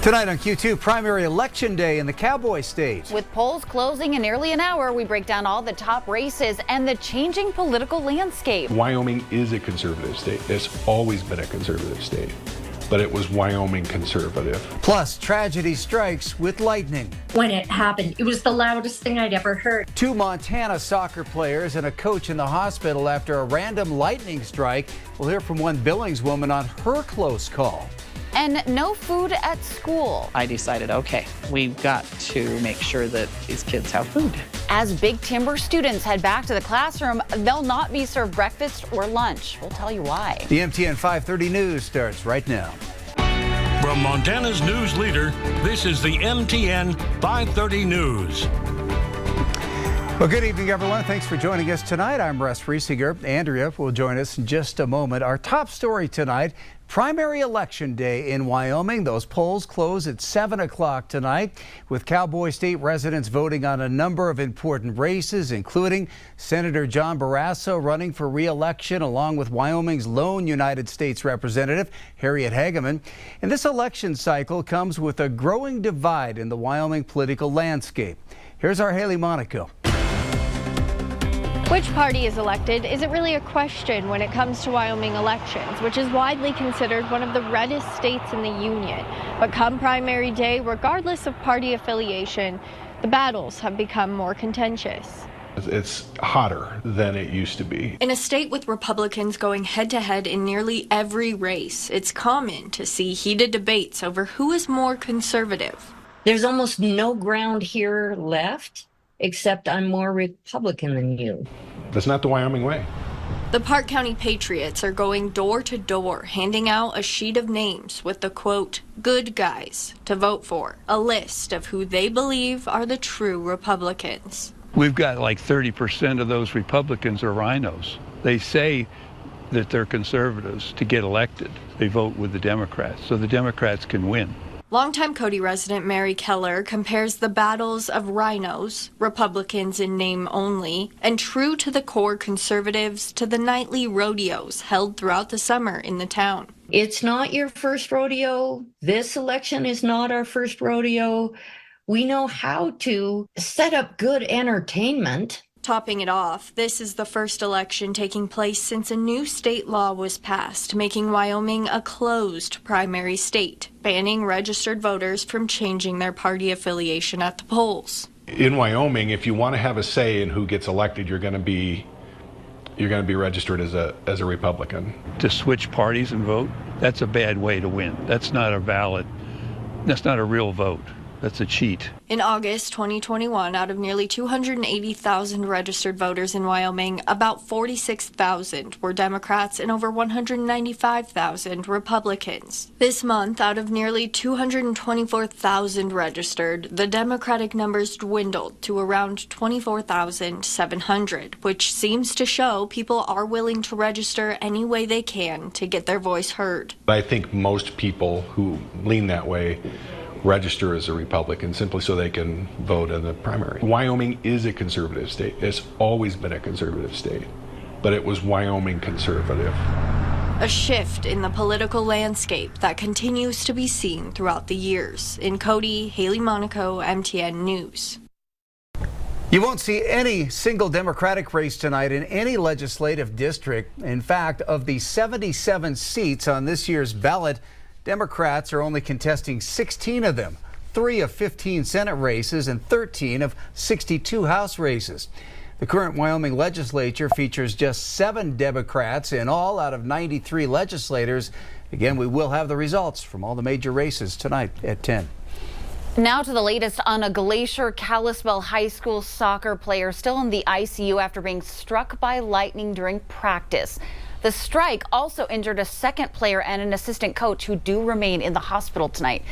Tonight on Q2, primary election day in the Cowboy State. With polls closing in nearly an hour, we break down all the top races and the changing political landscape. Wyoming is a conservative state. It's always been a conservative state, but it was Wyoming conservative. Plus, tragedy strikes with lightning. When it happened, it was the loudest thing I'd ever heard. 2 Montana soccer players and a coach in the hospital after a random lightning strike. We'll hear from one Billings woman on her close call. And no food at school. I decided, okay, we've got to make sure that these kids have food. As Big Timber students head back to the classroom, they'll not be served breakfast or lunch. We'll tell you why. The MTN 530 news starts right now. From Montana's news leader, this is the MTN 530 news. Well, good evening, everyone. Thanks for joining us tonight. I'm Russ Riesinger. Andrea will join us in just a moment. Our top story tonight, primary election day in Wyoming. Those polls close at 7 o'clock tonight, with Cowboy State residents voting on a number of important races, including Senator John Barrasso running for re-election, along with Wyoming's lone United States representative, Harriet Hageman. And this election cycle comes with a growing divide in the Wyoming political landscape. Here's our Haley Monaco. Which party is elected isn't really a question when it comes to Wyoming elections, which is widely considered one of the reddest states in the union. But come primary day, regardless of party affiliation, the battles have become more contentious. It's hotter than it used to be. In a state with Republicans going head-to-head in nearly every race, it's common to see heated debates over who is more conservative. There's almost no ground here left, except I'm more Republican than you. That's not the Wyoming way. The Park County Patriots are going door to door, handing out a sheet of names with the quote, good guys to vote for, a list of who they believe are the true Republicans. We've got like 30% of those Republicans are rhinos. They say that they're conservatives to get elected. They vote with the Democrats, so the Democrats can win. Longtime Cody resident Mary Keller compares the battles of rhinos, Republicans in name only, and true to the core conservatives to the nightly rodeos held throughout the summer in the town. It's not your first rodeo. This election is not our first rodeo. We know how to set up good entertainment. Topping it off, this is the first election taking place since a new state law was passed, making Wyoming a closed primary state, banning registered voters from changing their party affiliation at the polls. In Wyoming, if you want to have a say in who gets elected, you're going to be registered as a Republican. To switch parties and vote, that's a bad way to win. That's not a real vote. That's a cheat. In August 2021, out of nearly 280,000 registered voters in Wyoming, about 46,000 were Democrats and over 195,000 Republicans. This month, out of nearly 224,000 registered, the Democratic numbers dwindled to around 24,700, which seems to show people are willing to register any way they can to get their voice heard. I think most people who lean that way register as a Republican simply so they can vote in the primary. Wyoming is a conservative state. It's always been a conservative state, but it was Wyoming conservative. A shift in the political landscape that continues to be seen throughout the years. In Cody, Haley Monaco, MTN News. You won't see any single Democratic race tonight in any legislative district. In fact, of the 77 seats on this year's ballot, Democrats are only contesting 16 of them, 3 of 15 Senate races and 13 of 62 House races. The current Wyoming legislature features just 7 Democrats in all out of 93 legislators. Again, we will have the results from all the major races tonight at 10. Now to the latest on a Glacier Kalispell High School soccer player still in the ICU after being struck by lightning during practice. The strike also injured a second player and an assistant coach who do remain in the hospital tonight.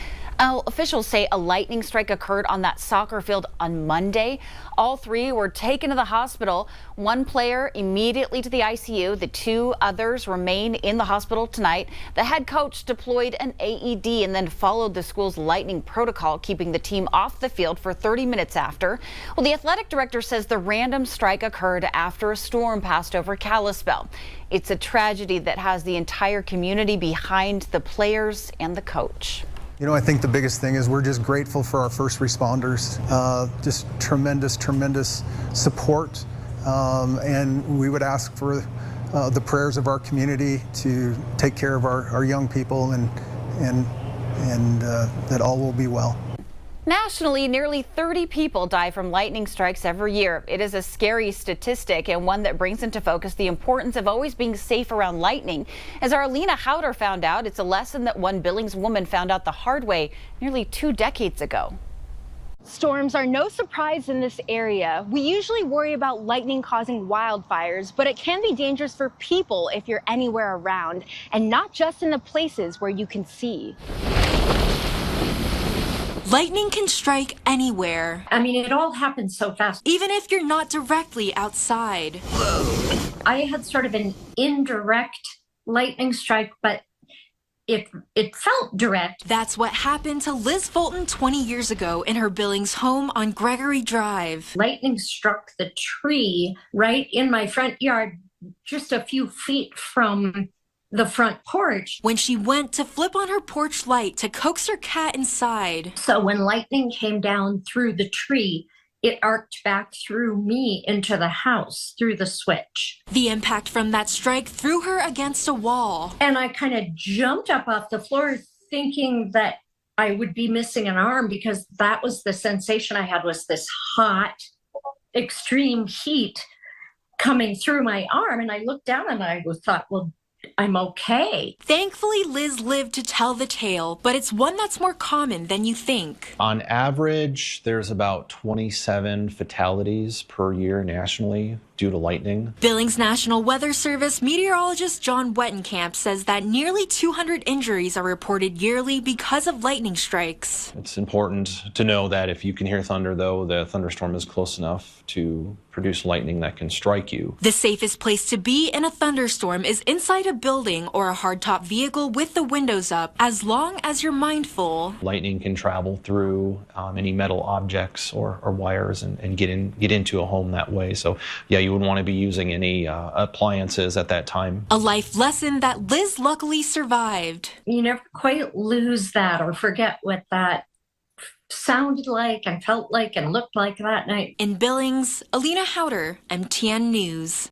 Officials say a lightning strike occurred on that soccer field on Monday. All 3 were taken to the hospital. 1 player immediately to the ICU. The 2 others remain in the hospital tonight. The head coach deployed an AED and then followed the school's lightning protocol, keeping the team off the field for 30 minutes after. Well, the athletic director says the random strike occurred after a storm passed over Kalispell. It's a tragedy that has the entire community behind the players and the coach. You know, I think the biggest thing is we're just grateful for our first responders. Just tremendous support. And we would ask for the prayers of our community to take care of our young people and that all will be well. Nationally, nearly 30 people die from lightning strikes every year. It is a scary statistic and one that brings into focus the importance of always being safe around lightning. As our Alina Howder found out, it's a lesson that one Billings woman found out the hard way nearly 2 decades ago. Storms are no surprise in this area. We usually worry about lightning causing wildfires, but it can be dangerous for people if you're anywhere around, and not just in the places where you can see. Lightning can strike anywhere. I mean, it all happens so fast. Even if you're not directly outside. I had sort of an indirect lightning strike, but it felt direct. That's what happened to Liz Fulton 20 years ago in her Billings home on Gregory Drive. Lightning struck the tree right in my front yard, just a few feet from the front porch. When she went to flip on her porch light to coax her cat inside. So when lightning came down through the tree, it arced back through me into the house through the switch. The impact from that strike threw her against a wall. And I kind of jumped up off the floor thinking that I would be missing an arm, because that was the sensation I had, was this hot, extreme heat coming through my arm. And I looked down and I thought, well, I'm okay. Thankfully, Liz lived to tell the tale, but it's one that's more common than you think. On average, there's about 27 fatalities per year nationally due to lightning. Billings National Weather Service meteorologist John Wettenkamp says that nearly 200 injuries are reported yearly because of lightning strikes. It's important to know that if you can hear thunder, though, the thunderstorm is close enough to produce lightning that can strike you. The safest place to be in a thunderstorm is inside a building or a hardtop vehicle with the windows up, as long as you're mindful. Lightning can travel through any metal objects or wires and get into a home that way. So, yeah, you wouldn't want to be using any appliances at that time. A life lesson that Liz luckily survived. You never quite lose that or forget what that sounded like and felt like and looked like that night. In Billings, Alina Howder, MTN News.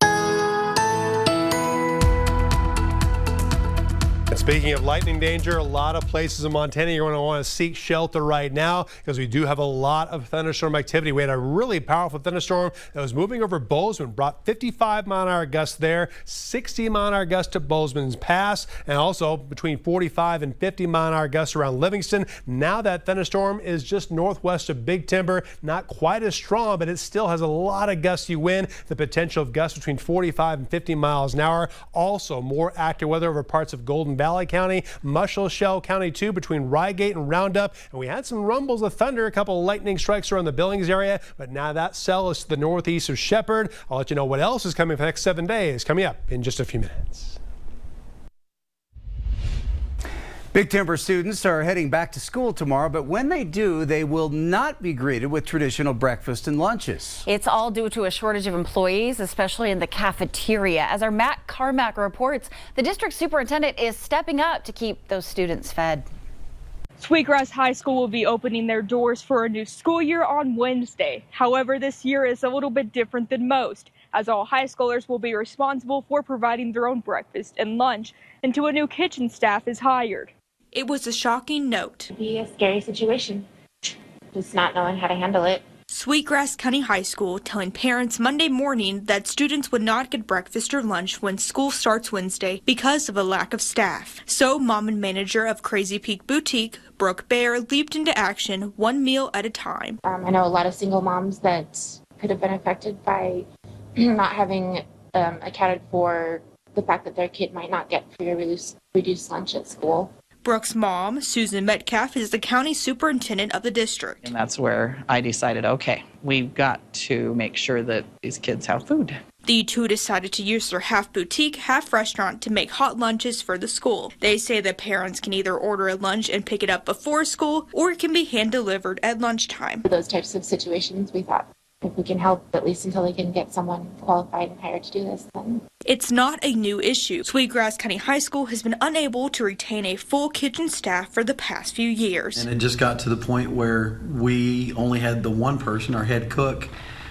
Speaking of lightning danger, a lot of places in Montana you're going to want to seek shelter right now, because we do have a lot of thunderstorm activity. We had a really powerful thunderstorm that was moving over Bozeman, brought 55-mile-an-hour gusts there, 60-mile-an-hour gusts to Bozeman's Pass, and also between 45 and 50-mile-an-hour gusts around Livingston. Now that thunderstorm is just northwest of Big Timber, not quite as strong, but it still has a lot of gusty wind, the potential of gusts between 45 and 50 miles an hour. Also, more active weather over parts of Golden Valley County, Musselshell County too, between Rygate and Roundup. And we had some rumbles of thunder, a couple of lightning strikes around the Billings area, but now that cell is to the northeast of Shepherd. I'll let you know what else is coming for the next 7 days, coming up in just a few minutes. Big Timber students are heading back to school tomorrow, but when they do, they will not be greeted with traditional breakfast and lunches. It's all due to a shortage of employees, especially in the cafeteria. As our Matt Carmack reports, the district superintendent is stepping up to keep those students fed. Sweetgrass High School will be opening their doors for a new school year on Wednesday. However, this year is a little bit different than most, as all high schoolers will be responsible for providing their own breakfast and lunch until a new kitchen staff is hired. It was a shocking note. It'd be a scary situation, just not knowing how to handle it. Sweetgrass County High School telling parents Monday morning that students would not get breakfast or lunch when school starts Wednesday because of a lack of staff. So mom and manager of Crazy Peak Boutique, Brooke Bear, leaped into action one meal at a time. I know a lot of single moms that could have been affected by not having accounted for the fact that their kid might not get free or reduced lunch at school. Brooke's mom, Susan Metcalf, is the county superintendent of the district. And that's where I decided, okay, we've got to make sure that these kids have food. The two decided to use their half boutique, half restaurant to make hot lunches for the school. They say that parents can either order a lunch and pick it up before school, or it can be hand delivered at lunchtime. For those types of situations, we thought if we can help, at least until they can get someone qualified and hired to do this, then. It's not a new issue. Sweetgrass County High School has been unable to retain a full kitchen staff for the past few years. And it just got to the point where we only had the one person, our head cook.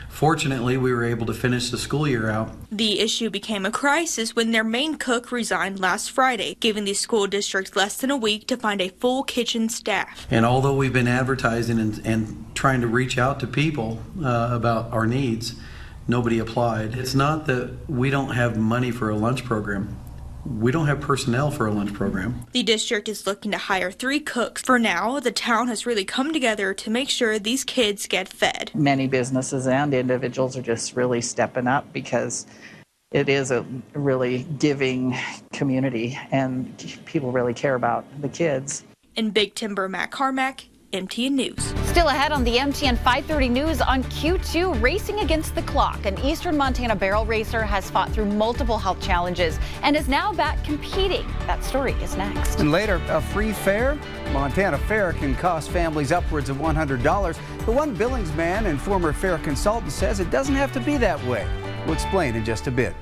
Fortunately, we were able to finish the school year out. The issue became a crisis when their main cook resigned last Friday, giving the school district less than a week to find a full kitchen staff. And although we've been advertising and trying to reach out to people about our needs, nobody applied. It's not that we don't have money for a lunch program. We don't have personnel for a lunch program. The district is looking to hire 3 cooks. For now, the town has really come together to make sure these kids get fed. Many businesses and individuals are just really stepping up because it is a really giving community and people really care about the kids. In Big Timber, Matt Carmack, MTN News. Still ahead on the MTN 530 News on Q2, racing against the clock. An Eastern Montana barrel racer has fought through multiple health challenges and is now back competing. That story is next. And later, a free fare. Montana Fare can cost families upwards of $100. But one Billings man and former fare consultant says it doesn't have to be that way. We'll explain in just a bit.